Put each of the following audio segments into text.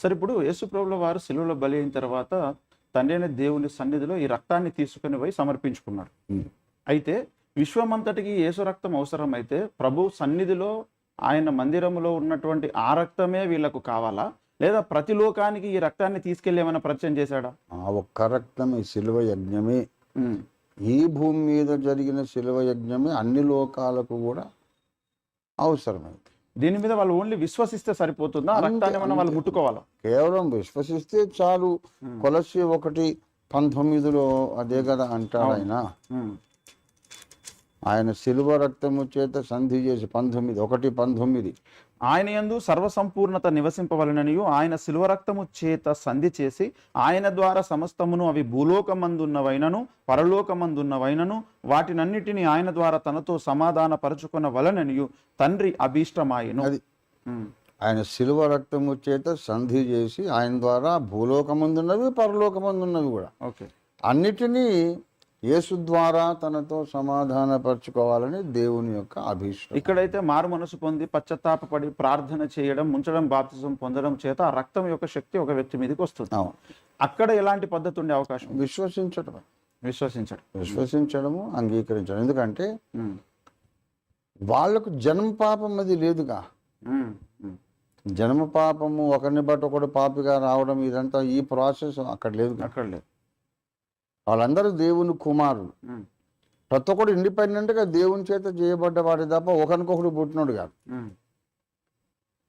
సరే ఇప్పుడు యేసుప్రభుల వారు సిలువలో బలి అయిన తర్వాత తండ్రి అయిన దేవుని సన్నిధిలో ఈ రక్తాన్ని తీసుకుని పోయి సమర్పించుకున్నాడు. అయితే విశ్వమంతటికి యేసు రక్తం అవసరమైతే ప్రభు సన్నిధిలో ఆయన మందిరంలో ఉన్నటువంటి ఆ రక్తమే వీళ్ళకు కావాలా, లేదా ప్రతి లోకానికి ఈ రక్తాన్ని తీసుకెళ్ళి ఏమైనా పరిచయం చేశాడా? ఆ ఒక్క రక్తం ఈ శిలువ యజ్ఞమే, ఈ భూమి మీద జరిగిన శిలువ యజ్ఞమే అన్ని లోకాలకు కూడా అవసరమైంది. దీని మీద వాళ్ళు ఓన్లీ విశ్వసిస్తే సరిపోతుందా? ఆ రక్తాన్ని మనం వాళ్ళు ముట్టుకోవాలా? కేవలం విశ్వసిస్తే చాలు. కొలస్సీ 1:19 అదే కదా అంటాడు ఆయన శిలువ రక్తము చేత సంధి చేసి 1:19 ఆయన యందు సర్వసంపూర్ణత నివసింపవలననియు ఆయన శిలువ రక్తము చేత సంధి చేసి ఆయన ద్వారా సమస్తమును అవి భూలోకమందున్నవైనను పరలోకమందున్నవైనను వాటినన్నిటిని ఆయన ద్వారా తనతో సమాధాన పరచుకున్న వలననియు తండ్రి అభీష్టమాయను. అది ఆయన శిలువ రక్తము చేత సంధి చేసి ఆయన ద్వారా భూలోకమందున్నవి పరలోకమందున్నవి కూడా అన్నిటినీ యేసు ద్వారా తనతో సమాధానపరచుకోవాలని దేవుని యొక్క అభిష్టం. ఇక్కడైతే మారు మనసు పొంది పశ్చాత్తాపడి ప్రార్థన చేయడం, ముంచడం, బాప్తిజం పొందడం చేత ఆ రక్తం యొక్క శక్తి ఒక వ్యక్తి మీదకి వస్తుంది. అక్కడ ఎలాంటి పద్ధతి ఉండే అవకాశం? విశ్వసించడము, అంగీకరించడం. ఎందుకంటే వాళ్ళకు జన్మ పాపం అది లేదుగా. జన్మ పాపము ఒకరిని బట్టి ఒకడు పాపిగా రావడం ఇదంతా ఈ ప్రాసెస్ అక్కడ లేదు. వాళ్ళందరూ దేవుని కుమారులు. ప్రతి ఒక్కడు ఇండిపెండెంట్గా దేవుని చేత చేయబడ్డవాడే తప్ప ఒకరికొకడు పుట్టినోడు కాదు.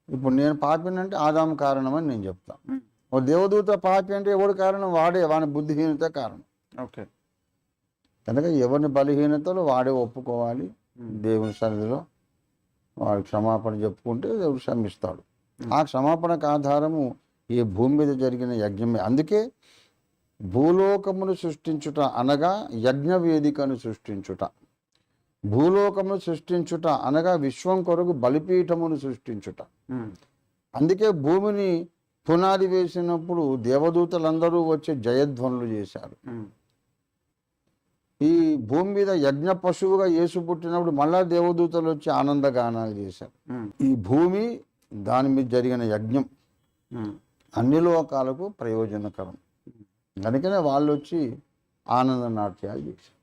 ఇప్పుడు నేను పాపినంటే ఆదాము కారణం అని నేను చెప్తా. ఓ దేవదూత పాపి అంటే ఎవడు కారణం? వాడే, వాని బుద్ధిహీనత కారణం. కనుక ఎవరిని బలహీనతలు వాడే ఒప్పుకోవాలి. దేవుని సన్నిధిలో వాడు క్షమాపణ చెప్పుకుంటే దేవుడు క్షమిస్తాడు. ఆ క్షమాపణకు ఆధారము ఈ భూమి మీద జరిగిన యజ్ఞమే. అందుకే భూలోకమును సృష్టించుట అనగా యజ్ఞ వేదికను సృష్టించుట, భూలోకమును సృష్టించుట అనగా విశ్వం కొరకు బలిపీఠమును సృష్టించుట. అందుకే భూమిని పునాది వేసినప్పుడు దేవదూతలందరూ వచ్చి జయధ్వనులు చేశారు. ఈ భూమి మీద యజ్ఞ పశువుగా యేసు పుట్టినప్పుడు మళ్ళా దేవదూతలు వచ్చి ఆనందగానాలు చేశారు. ఈ భూమి దాని మీద జరిగిన యజ్ఞం అన్ని లోకాలకు ప్రయోజనకరం. అందుకనే వాళ్ళు వచ్చి ఆనంద నాట్యాలు చేశారు.